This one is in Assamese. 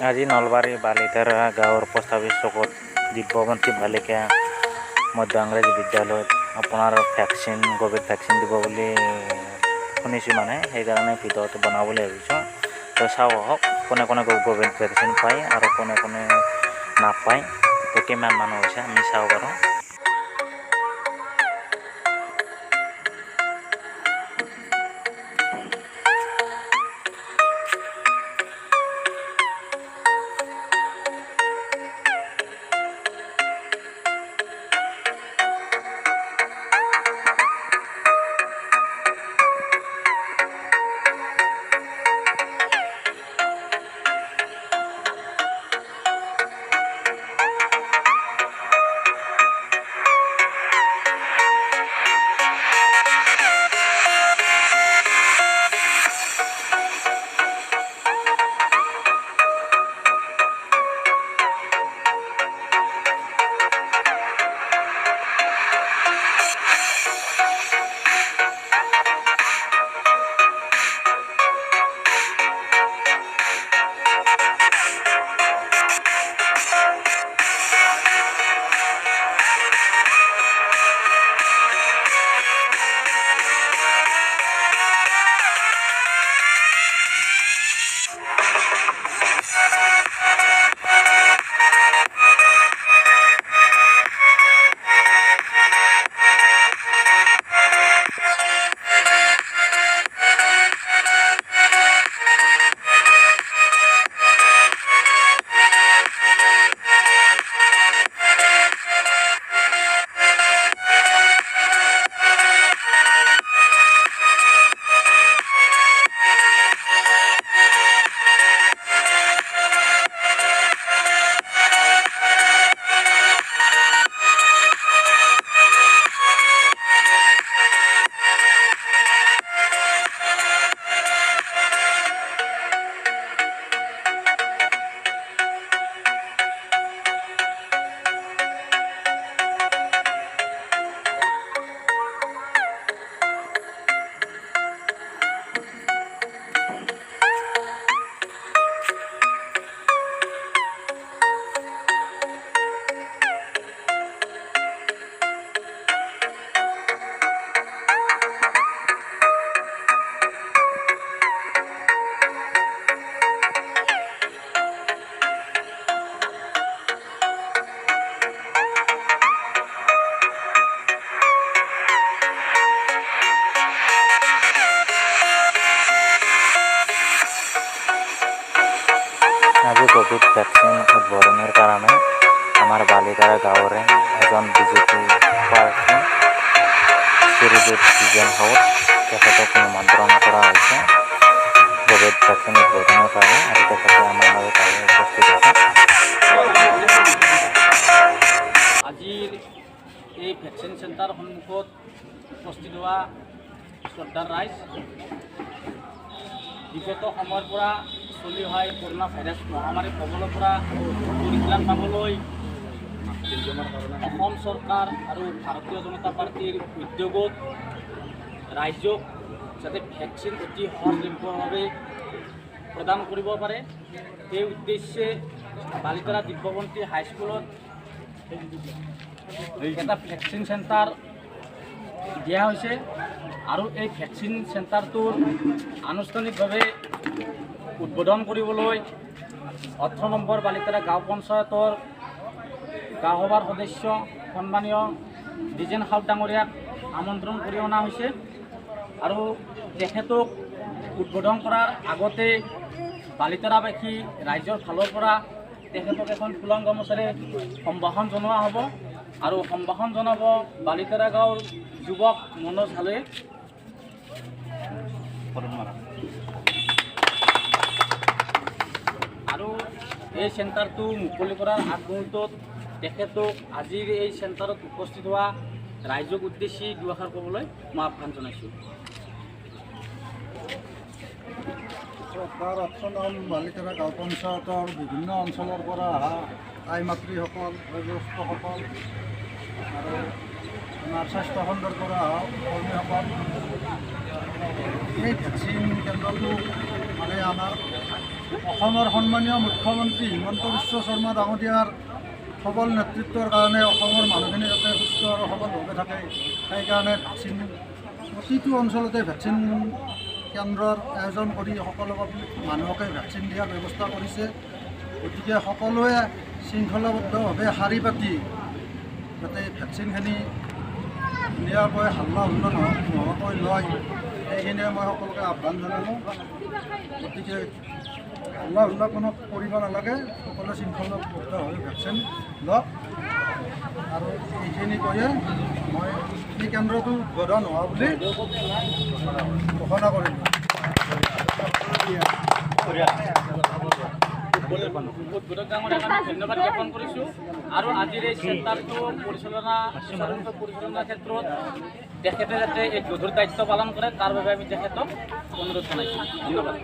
আজি নলবাৰী বালিতাৰা গাঁৱৰ পোষ্ট অফিচ চুকত দিব্যবন্তী বালিকা মধ্য ইংৰাজী বিদ্যালয়ত আপোনাৰ কোভিড ভেকচিন দিব বুলি শুনিছোঁ, সেইকাৰণে ভিডিঅ'টো বনাবলৈ ভাবিছোঁ। তো চাওঁ আহক কোনে কোনে কোভিড ভেকচিন পায় আৰু কোনে কোনে নাপায়, তো কিমান মানুহ হৈছে আমি চাওঁ বাৰু। আজি কোভিড ভেকচিন উদ্বোধনেৰ কাৰণে আমাৰ বালিতাৰা গাঁৱৰে এজন বিজেপি প্ৰাৰ্থী শ্ৰীযুত বিজন হাউত তেখেতক নিমন্ত্ৰণ কৰা হৈছে কোভিড ভেকচিন উদ্বোধনৰ কাৰণে, আৰু তেখেতে আমাৰ মাজত উপস্থিত আছে। আজিৰ এই ভেকচিন চেণ্টাৰ সন্মুখত উপস্থিত হোৱা শ্ৰদ্ধাৰ ৰাইজ, বিগত সময়ৰ পৰা চলি অহা কৰোণা ভাইৰাছ মহামাৰীৰ কবলৰ পৰা পৰিত্ৰাণ পাবলৈ অসম চৰকাৰ আৰু ভাৰতীয় জনতা পাৰ্টীৰ উদ্যোগত ৰাইজক যাতে ভেকচিন অতি সহজলভ্যভাৱে প্ৰদান কৰিব পাৰে, সেই উদ্দেশ্যে বালিতাৰা দিব্যবন্তী হাইস্কুলত এটা ভেকচিন চেণ্টাৰ দিয়া হৈছে। আৰু এই ভেকচিন চেণ্টাৰটোৰ আনুষ্ঠানিকভাৱে উদ্বোধন কৰিবলৈ 18 নম্বৰ বালিতাৰা গাঁও পঞ্চায়তৰ গাঁও সভাৰ সদস্য সন্মানীয় দ্বিজেন হাউত ডাঙৰীয়াক আমন্ত্ৰণ কৰি অনা হৈছে। আৰু তেখেতক উদ্বোধন কৰাৰ আগতে বালিতাৰাবাসী ৰাইজৰ ফালৰ পৰা তেখেতক এখন ফুলাম গামোচাৰে সম্ভাষণ জনোৱা হ'ব। আৰু সম্ভাষণ জনাব বালিতাৰা গাঁৱৰ যুৱক মনোজ হালৈয়ে। আৰু এই চেণ্টাৰটো মুকলি কৰাৰ আগমুহূৰ্তত তেখেতক আজিৰ এই চেণ্টাৰত উপস্থিত হোৱা ৰাইজক উদ্দেশ্যি দুআষাৰ ক'বলৈ মই আহ্বান জনাইছোঁ। বালিতাৰা গাঁও পঞ্চায়তৰ বিভিন্ন অঞ্চলৰ পৰা অহা আই মাতৃসকল, বয়োজ্যেষ্ঠসকল আৰু আমাৰ স্বাস্থ্য খণ্ডৰ পৰা অহা কৰ্মীসকল, এই ভেকচিন কেন্দ্ৰটো আমাৰ অসমৰ সন্মানীয় মুখ্যমন্ত্ৰী হিমন্ত বিশ্ব শৰ্মা ডাঙৰীয়াৰ সবল নেতৃত্বৰ কাৰণে অসমৰ মানুহখিনি যাতে সুস্থ আৰু সবলভাৱে থাকে সেইকাৰণে ভেকচিন প্ৰতিটো অঞ্চলতে ভেকচিন কেন্দ্ৰৰ আয়োজন কৰি সকলো মানুহকে ভেকচিন দিয়াৰ ব্যৱস্থা কৰিছে। গতিকে সকলোৱে শৃংখলাবদ্ধভাৱে শাৰী পাতি যাতে ভেকচিনখিনি ধুনীয়াকৈ হাল্লা হুল্লা নোহোৱাকৈ লয় সেইখিনিয়ে মই সকলোকে আহ্বান জনালোঁ। গতিকে হাল্লা হুল্লা কোনো কৰিব নালাগে, সকলোৱে শৃংখলাবদ্ধভাৱে ভেকচিন লওক। আৰু এইখিনি কৈয়ে মই এই কেন্দ্ৰটো উদ্বোধন হোৱা বুলি ঘোষণা কৰিলোঁ। উদ্বোধক ডাঙৰীয়াক আমি ধন্যবাদ জ্ঞাপন কৰিছোঁ আৰু আজিৰ এই চেণ্টাৰটো পৰিচালনাৰ ক্ষেত্ৰত তেখেতে যাতে এক গধুৰ দায়িত্ব পালন কৰে তাৰ বাবে আমি তেখেতক অনুৰোধ জনাইছোঁ। ধন্যবাদ।